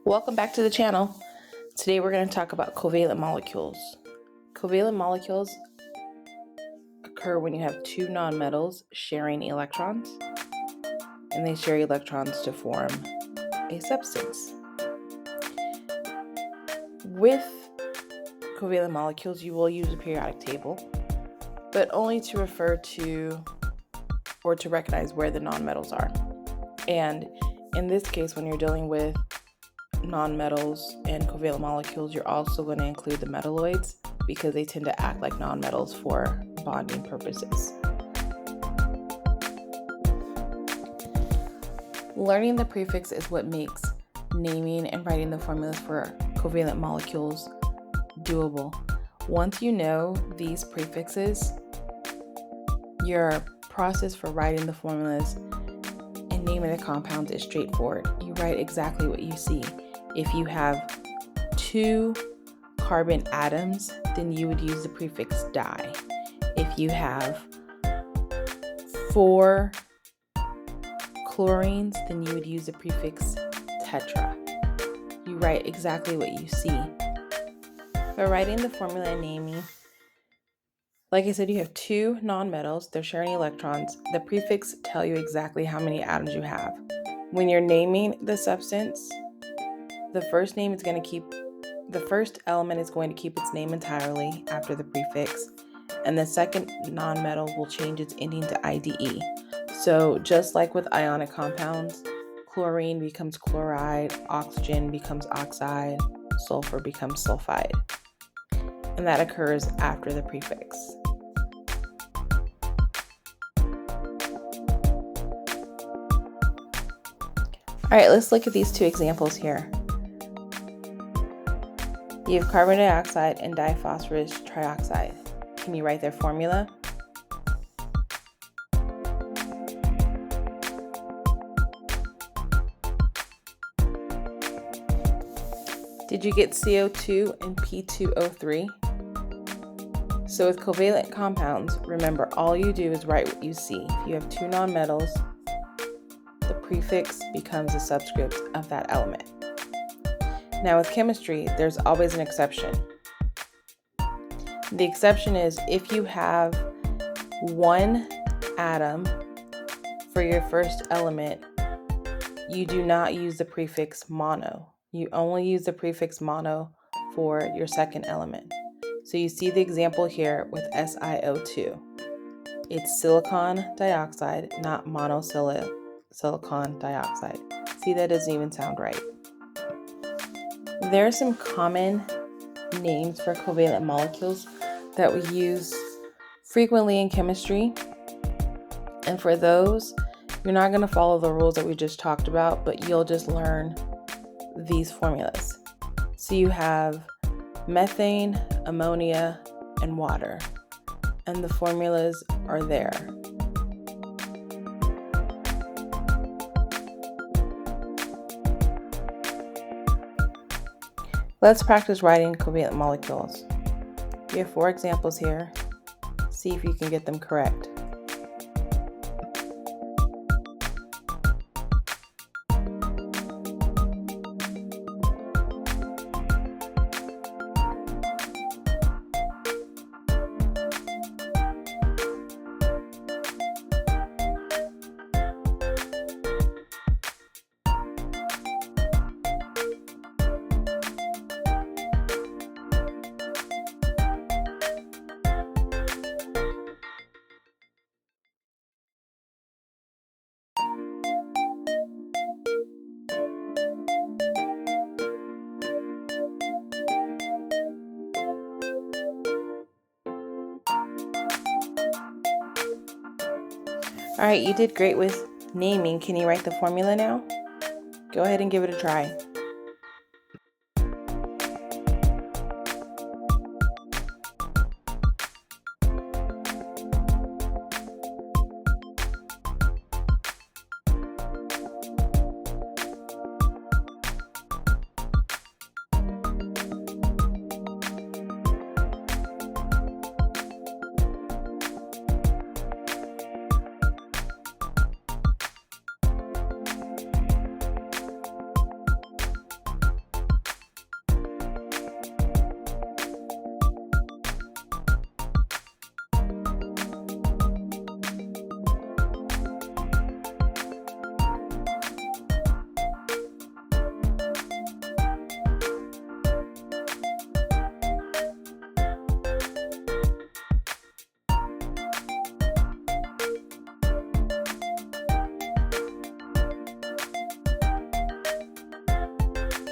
Welcome back to the channel. Today we're going to talk about covalent molecules. Covalent molecules occur when you have two nonmetals sharing electrons, and they share electrons to form a substance. With covalent molecules, you will use a periodic table, but only to refer to or to recognize where the nonmetals are. And in this case, when you're dealing with nonmetals and covalent molecules, you're also going to include the metalloids because they tend to act like nonmetals for bonding purposes. Learning the prefix is what makes naming and writing the formulas for covalent molecules doable. Once you know these prefixes, your process for writing the formulas and naming the compounds is straightforward. You write exactly what you see. If you have 2 carbon atoms, then you would use the prefix di. If you have 4 chlorines, then you would use the prefix tetra. You write exactly what you see. By writing the formula and naming, like I said, you have 2 nonmetals, they're sharing electrons. The prefix tell you exactly how many atoms you have. When you're naming the substance, the first element is going to keep its name entirely after the prefix, and the second nonmetal will change its ending to IDE. So just like with ionic compounds, chlorine becomes chloride, oxygen becomes oxide, sulfur becomes sulfide. And that occurs after the prefix. All right, let's look at these 2 examples here. You have carbon dioxide and diphosphorus trioxide. Can you write their formula? Did you get CO2 and P2O3? So with covalent compounds, remember all you do is write what you see. If you have 2 nonmetals, the prefix becomes a subscript of that element. Now with chemistry, there's always an exception. The exception is if you have 1 atom for your first element, you do not use the prefix mono. You only use the prefix mono for your second element. So you see the example here with SiO2. It's silicon dioxide, not monosilicon dioxide. See, that doesn't even sound right. There are some common names for covalent molecules that we use frequently in chemistry. And for those, you're not going to follow the rules that we just talked about, but you'll just learn these formulas. So you have methane, ammonia, and water. And the formulas are there. Let's practice writing covalent molecules. We have 4 examples here. See if you can get them correct. All right, you did great with naming. Can you write the formula now? Go ahead and give it a try.